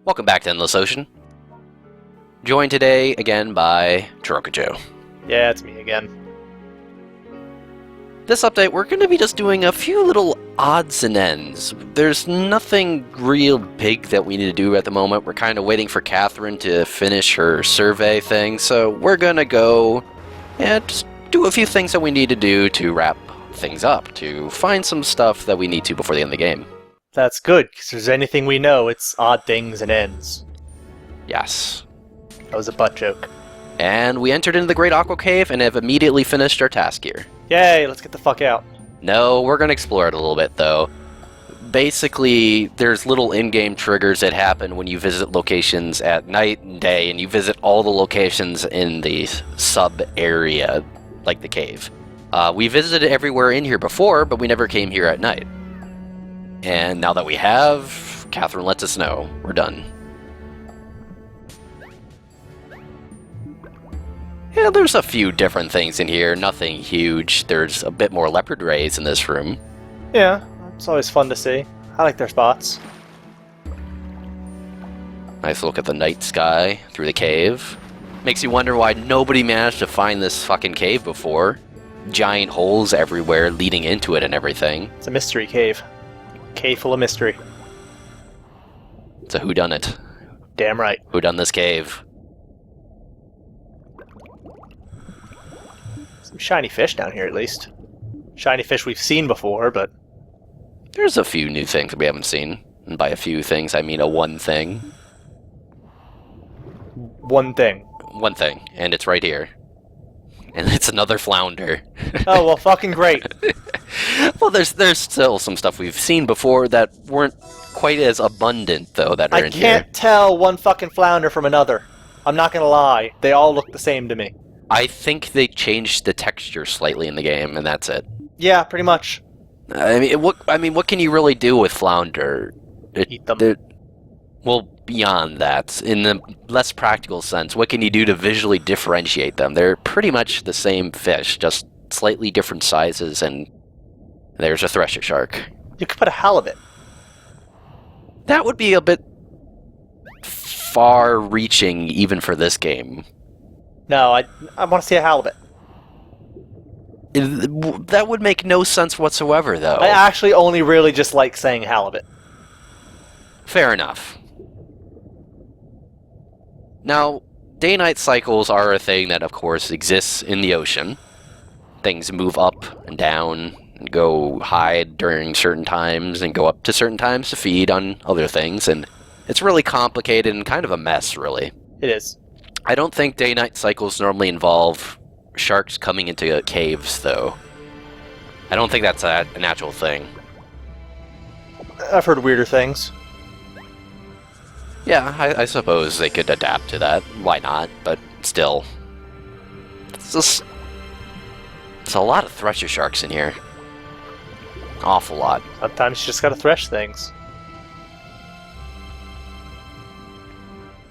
Welcome back to Endless Ocean. Joined today again by Joe. Yeah, it's me again. This update, we're going to be just doing a few little odds and ends. There's nothing real big that we need to do at the moment. We're kind of waiting for Catherine to finish her survey thing, so we're going to go and just do a few things that we need to do to wrap things up, to find some stuff that we need to before the end of the game. That's good, because if there's anything we know, it's odd things and ends. Yes. That was a butt joke. And we entered into the Great Aqua Cave and have immediately finished our task here. Yay, let's get the fuck out. No, we're going to explore it a little bit, though. Basically, there's little in-game triggers that happen when you visit locations at night and day, and you visit all the locations in the sub-area, like the cave. We visited everywhere in here before, but we never came here at night. And now that we have, Catherine lets us know. We're done. Yeah, there's a few different things in here, nothing huge. There's a bit more leopard rays in this room. Yeah, it's always fun to see. I like their spots. Nice look at the night sky through the cave. Makes you wonder why nobody managed to find this fucking cave before. Giant holes everywhere leading into it and everything. It's a mystery cave. Cave full of mystery. It's a whodunit. Damn right. Who done this cave? Some shiny fish down here, at least. Shiny fish we've seen before, but... There's a few new things we haven't seen. And by a few things, I mean a one thing. One thing. One thing, and it's right here. And it's another flounder. Oh, well, fucking great. Well, there's still some stuff we've seen before that weren't quite as abundant, though, that are in here. I can't tell one fucking flounder from another. I'm not gonna lie. They all look the same to me. I think they changed the texture slightly in the game, and that's it. Yeah, pretty much. I mean, what can you really do with flounder? Eat them. Well, beyond that, in the less practical sense, what can you do to visually differentiate them? They're pretty much the same fish, just slightly different sizes, and there's a Thresher shark. You could put a halibut. That would be a bit far-reaching, even for this game. No, I want to see a halibut. That would make no sense whatsoever, though. I actually only really just like saying halibut. Fair enough. Now, day-night cycles are a thing that, of course, exists in the ocean. Things move up and down, and go hide during certain times, and go up to certain times to feed on other things, and it's really complicated and kind of a mess, really. It is. I don't think day-night cycles normally involve sharks coming into caves, though. I don't think that's a natural thing. I've heard weirder things. Yeah, I suppose they could adapt to that. Why not? But still. It's a lot of Thresher sharks in here. Awful lot. Sometimes you just gotta thresh things.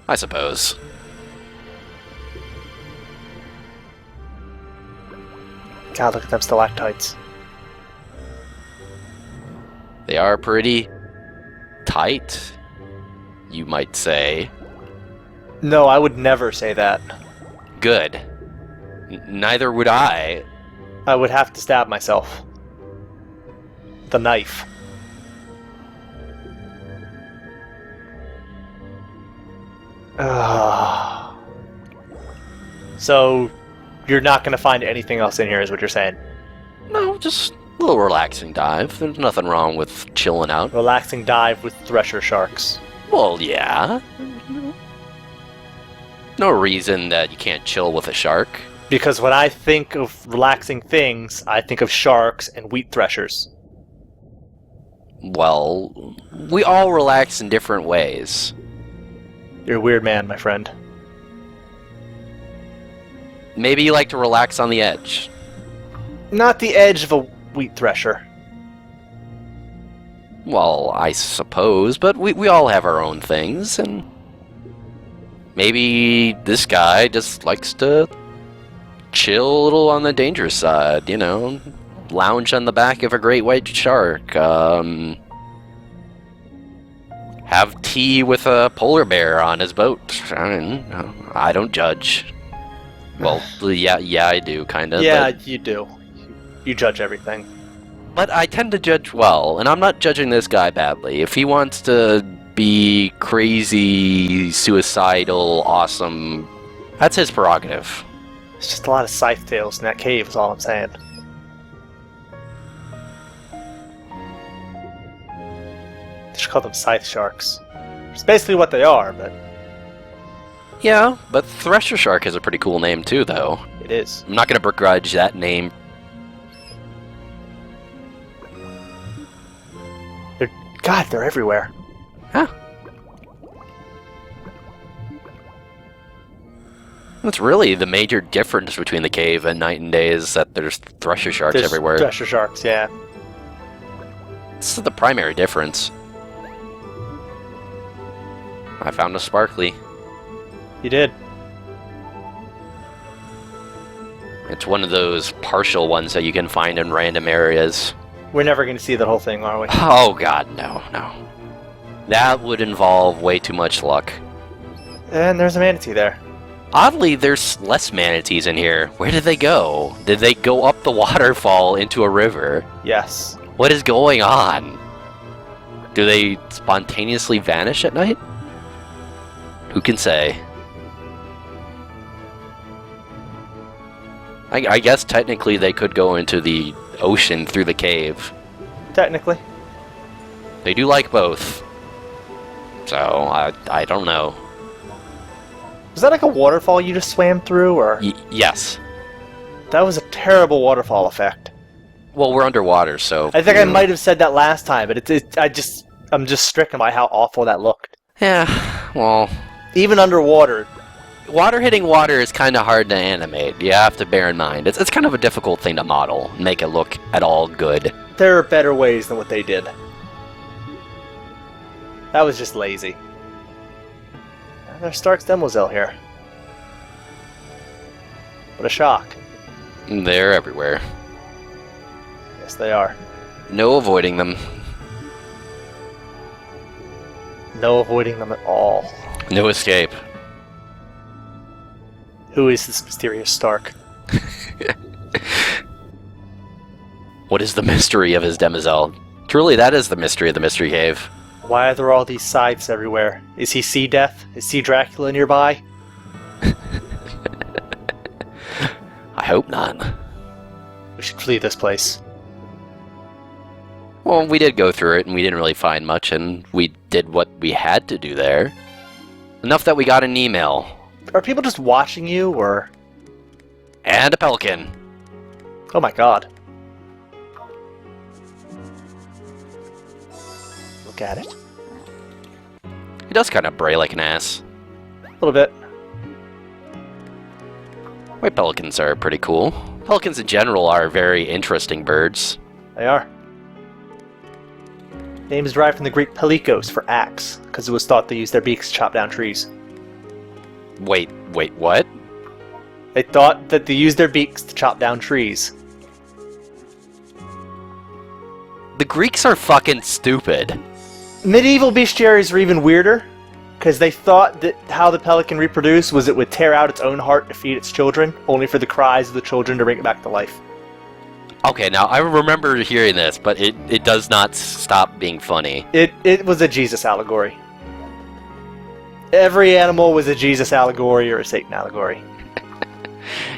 I suppose. God, look at them stalactites. They are pretty tight, you might say. No, I would never say that. Good. Neither would I. I would have to stab myself. The knife. So, you're not going to find anything else in here, is what you're saying? No, just a little relaxing dive. There's nothing wrong with chilling out. Relaxing dive with Thresher sharks. Well, yeah. No reason that you can't chill with a shark. Because when I think of relaxing things, I think of sharks and wheat threshers. Well, we all relax in different ways. You're a weird man, my friend. Maybe you like to relax on the edge. Not the edge of a wheat thresher. Well, I suppose, but we all have our own things, and maybe this guy just likes to chill a little on the dangerous side, you know, lounge on the back of a great white shark, have tea with a polar bear on his boat. I don't judge. Well, yeah, I do, kind of. Yeah, you do. You judge everything. But I tend to judge well, and I'm not judging this guy badly. If he wants to be crazy, suicidal, awesome, that's his prerogative. It's just a lot of scythe tails in that cave, is all I'm saying. They should call them scythe sharks. It's basically what they are, but... Yeah, but Thresher Shark is a pretty cool name too, though. It is. I'm not going to begrudge that name. They're everywhere. Huh. That's really the major difference between the cave and night and day is that there's Thresher Sharks everywhere. Thresher sharks, yeah. This is the primary difference. I found a sparkly. You did. It's one of those partial ones that you can find in random areas. We're never going to see the whole thing, are we? Oh god, no. That would involve way too much luck. And there's a manatee there. Oddly, there's less manatees in here. Where did they go? Did they go up the waterfall into a river? Yes. What is going on? Do they spontaneously vanish at night? Who can say? I guess technically they could go into the ocean through the cave. Technically. They do like both. So, I don't know. Was that like a waterfall you just swam through, or...? Yes. That was a terrible waterfall effect. Well, we're underwater, so... I think I might have said that last time, but I'm just stricken by how awful that looked. Yeah, well... Even underwater. Water hitting water is kind of hard to animate. You have to bear in mind. It's kind of a difficult thing to model, make it look at all good. There are better ways than what they did. That was just lazy. And there's Stark's Demoiselle here. What a shock. They're everywhere. Yes, they are. No avoiding them. No avoiding them at all. No escape. Who is this mysterious Stark? What is the mystery of his demoiselle? Truly, that is the mystery of the Mystery Cave. Why are there all these scythes everywhere? Is he Sea Death? Is Sea Dracula nearby? I hope not. We should flee this place. Well, we did go through it, and we didn't really find much, and we did what we had to do there. Enough that we got an email. Are people just watching you, or...? And a pelican. Oh my god. Look at it. He does kind of bray like an ass. A little bit. White pelicans are pretty cool. Pelicans in general are very interesting birds. They are. Name is derived from the Greek pelikos for axe, because it was thought they used their beaks to chop down trees. Wait, what? They thought that they used their beaks to chop down trees. The Greeks are fucking stupid. Medieval bestiaries are even weirder, because they thought that how the pelican reproduced was it would tear out its own heart to feed its children, only for the cries of the children to bring it back to life. Okay, now I remember hearing this, but it does not stop being funny. It was a Jesus allegory. Every animal was a Jesus allegory or a Satan allegory.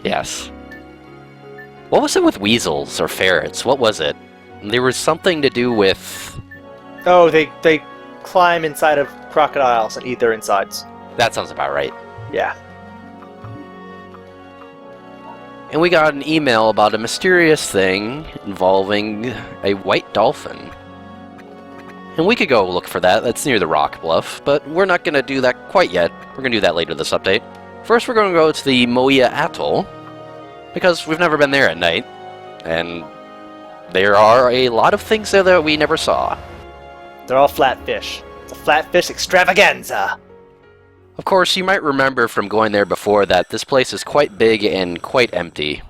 Yes. What was it with weasels or ferrets? What was it? There was something to do with... Oh, they climb inside of crocodiles and eat their insides. That sounds about right. Yeah. And we got an email about a mysterious thing involving a white dolphin. And we could go look for that. That's near the rock bluff, but we're not going to do that quite yet. We're going to do that later this update. First, we're going to go to the Moia atoll, because we've never been there at night, and there are a lot of things there that we never saw. They're all flatfish. It's a flatfish extravaganza. Of course, you might remember from going there before that this place is quite big and quite empty.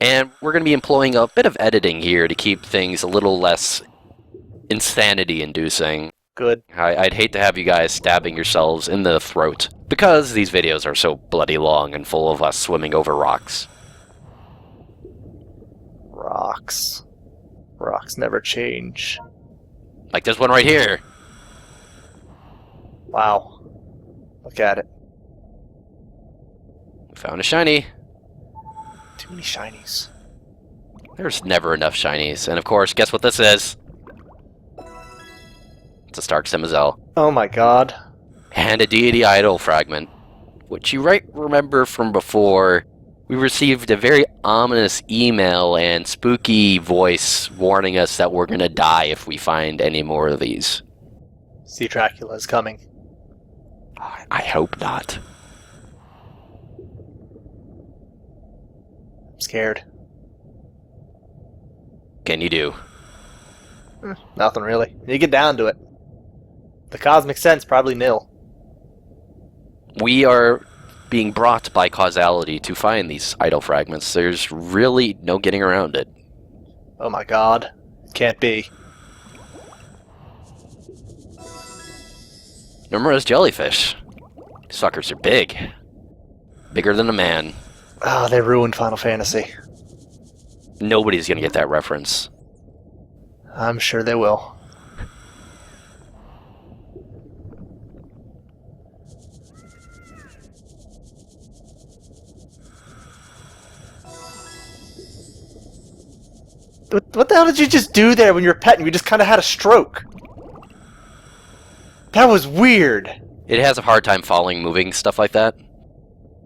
And we're going to be employing a bit of editing here to keep things a little less insanity-inducing. Good. I'd hate to have you guys stabbing yourselves in the throat, because these videos are so bloody long and full of us swimming over rocks. Rocks. Rocks never change. Like this one right here. Wow. Look at it. Found a shiny. Too many shinies. There's never enough shinies. And of course, guess what this is? It's a Stark Simizel. Oh my god. And a deity idol fragment. Which you might remember from before. We received a very ominous email and spooky voice warning us that we're gonna die if we find any more of these. Sea Dracula is coming. I hope not. I'm scared. Can you do? Nothing really. You get down to it. The cosmic sense probably nil. We are being brought by causality to find these idol fragments. There's really no getting around it. Oh my god. Can't be. Remember those jellyfish? Suckers are big. Bigger than a man. Oh, they ruined Final Fantasy. Nobody's gonna get that reference. I'm sure they will. What the hell did you just do there when you were petting? You just kind of had a stroke. That was weird. It has a hard time following moving stuff like that.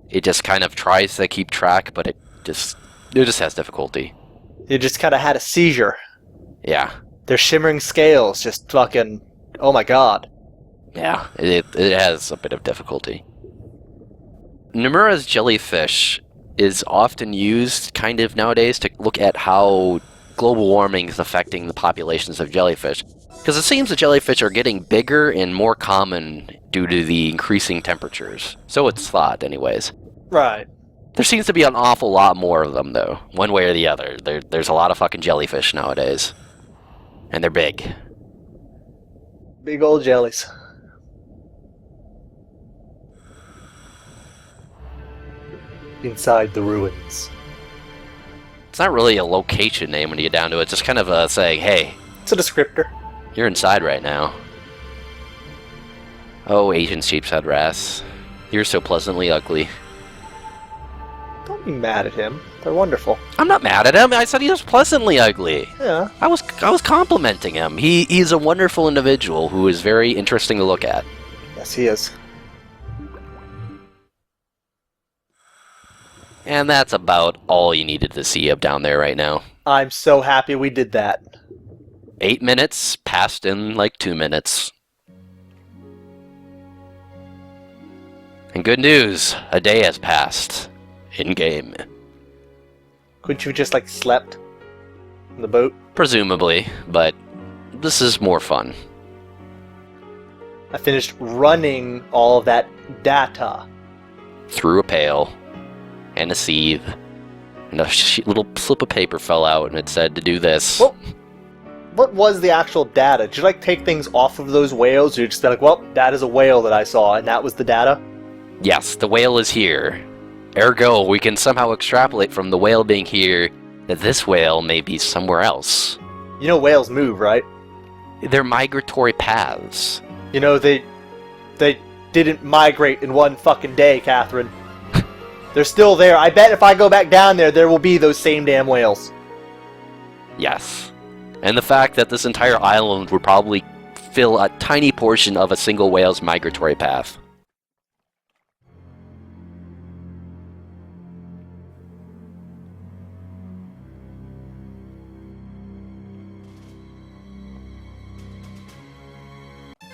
It just kind of tries to keep track, but it just has difficulty. You just kind of had a seizure. Yeah. Their shimmering scales just fucking... Oh my god. Yeah, it has a bit of difficulty. Nomura's jellyfish is often used kind of nowadays to look at how global warming is affecting the populations of jellyfish. Because it seems the jellyfish are getting bigger and more common due to the increasing temperatures. So it's thought, anyways. Right. There seems to be an awful lot more of them, though. One way or the other. There's a lot of fucking jellyfish nowadays. And they're big. Big old jellies. Inside the ruins. It's not really a location name when you get down to it. It's just kind of saying, hey, It's a descriptor. you're inside right now. Oh, Asian sheepshead wrasse. You're so pleasantly ugly. Don't be mad at him. They're wonderful. I'm not mad at him. I said he was pleasantly ugly. Yeah. I was complimenting him. He's a wonderful individual who is very interesting to look at. Yes, he is. And that's about all you needed to see up down there right now. I'm so happy we did that. 8 minutes passed in like 2 minutes. And good news, a day has passed. In-game. Couldn't you just, like, slept in the boat? Presumably, but this is more fun. I finished running all of that data. Through a pail, and a sieve, and a little slip of paper fell out and it said to do this. Well, what was the actual data? Did you, like, take things off of those whales? Or you just be like, well, that is a whale that I saw, and that was the data? Yes, the whale is here. Ergo, we can somehow extrapolate from the whale being here that this whale may be somewhere else. You know whales move, right? They're migratory paths. You know, they didn't migrate in one fucking day, Catherine. They're still there. I bet if I go back down there, there will be those same damn whales. Yes. And the fact that this entire island would probably fill a tiny portion of a single whale's migratory path.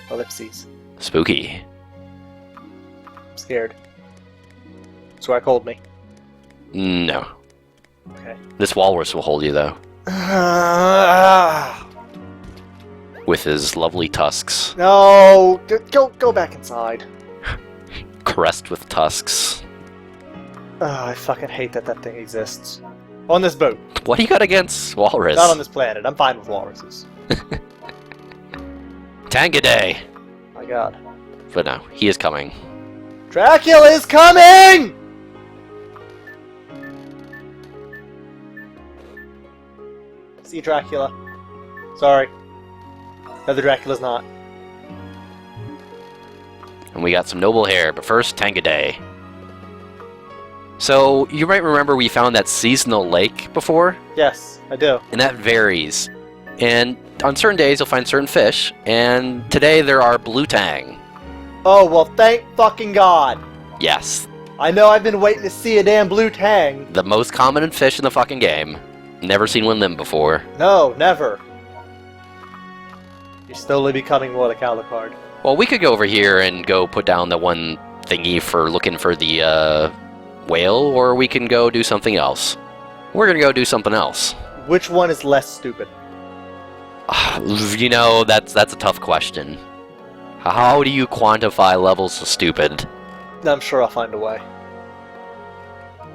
Ellipses. Spooky. I'm scared. Swear hold me. No. Okay. This walrus will hold you, though. With his lovely tusks. No! Go back inside. Caressed with tusks. Oh, I fucking hate that thing exists. On this boat. What do you got against walrus? Not on this planet. I'm fine with walruses. Tangaday! My god. But no, he is coming. Dracula is coming! See Dracula. Sorry. No, the Dracula's not. And we got some noble hair, but first, Tangaday. So, you might remember we found that seasonal lake before? Yes, I do. And that varies. And on certain days you'll find certain fish, and today there are blue tang. Oh, well, thank fucking god. Yes. I know I've been waiting to see a damn blue tang. The most common fish in the fucking game. Never seen one of them before. No, never. You're slowly becoming what, a Calicard? Well, we could go over here and go put down the one thingy for looking for the, whale, or we can go do something else. We're gonna go do something else. Which one is less stupid? You know, that's a tough question. How do you quantify levels of stupid? I'm sure I'll find a way.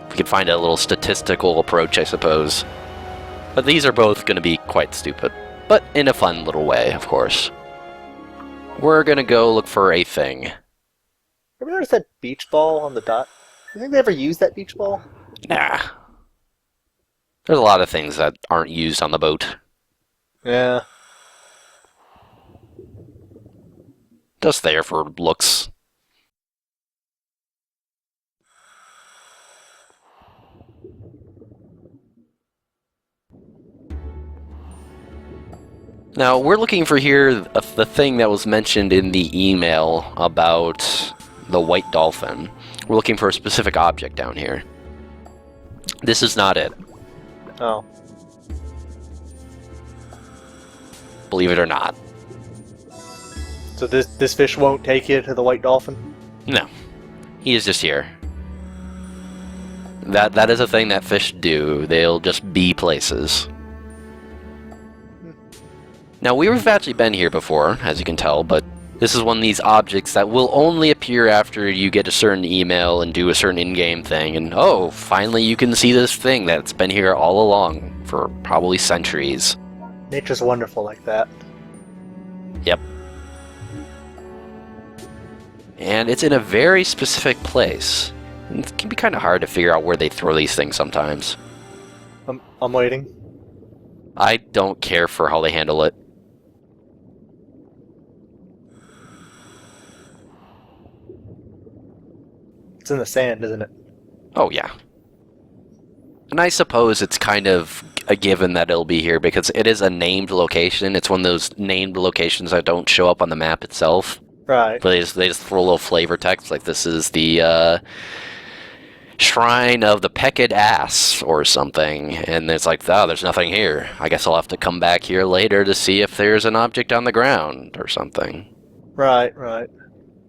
We could find a little statistical approach, I suppose. But these are both going to be quite stupid. But in a fun little way, of course. We're going to go look for a thing. Ever notice that beach ball on the dot? You think they ever use that beach ball? Nah. There's a lot of things that aren't used on the boat. Yeah. Just there for looks. Now, we're looking for here the thing that was mentioned in the email about the white dolphin. We're looking for a specific object down here. This is not it. Oh. Believe it or not. So this fish won't take you to the white dolphin? No. He is just here. That is a thing that fish do. They'll just be places. Now, we've actually been here before, as you can tell, but this is one of these objects that will only appear after you get a certain email and do a certain in-game thing, and oh, finally you can see this thing that's been here all along for probably centuries. Nature's wonderful like that. Yep. And it's in a very specific place. It can be kind of hard to figure out where they throw these things sometimes. I'm waiting. I don't care for how they handle it. It's in the sand, isn't it? Oh, yeah. And I suppose it's kind of a given that it'll be here because it is a named location. It's one of those named locations that don't show up on the map itself. Right. But they just throw a little flavor text like this is the Shrine of the Pecked Ass or something. And it's like, oh, there's nothing here. I guess I'll have to come back here later to see if there's an object on the ground or something. Right, right.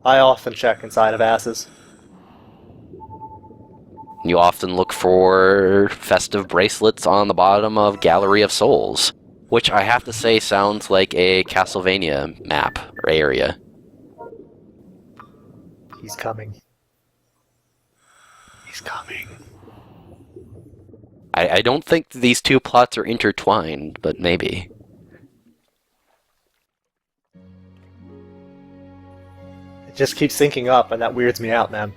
I often check inside of asses. You often look for festive bracelets on the bottom of Gallery of Souls, which I have to say sounds like a Castlevania map or area. He's coming. He's coming. I don't think these two plots are intertwined, but maybe. It just keeps syncing up, and that weirds me out, man.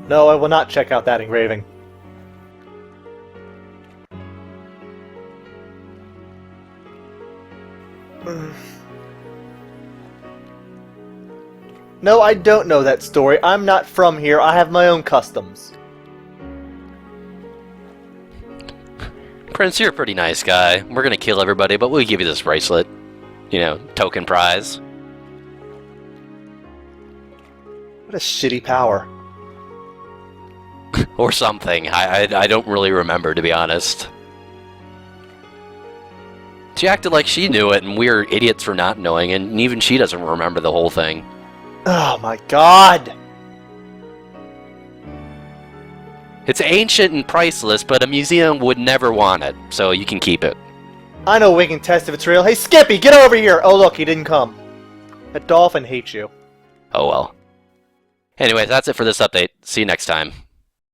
No, I will not check out that engraving. No, I don't know that story. I'm not from here. I have my own customs. Prince, you're a pretty nice guy. We're gonna kill everybody, but we'll give you this bracelet. You know, token prize. What a shitty power. Or something. I don't really remember, to be honest. She acted like she knew it, and we were idiots for not knowing, and even she doesn't remember the whole thing. Oh my god! It's ancient and priceless, but a museum would never want it, so you can keep it. I know we can test if it's real. Hey, Skippy, get over here! Oh look, he didn't come. That dolphin hates you. Oh well. Anyway, that's it for this update. See you next time.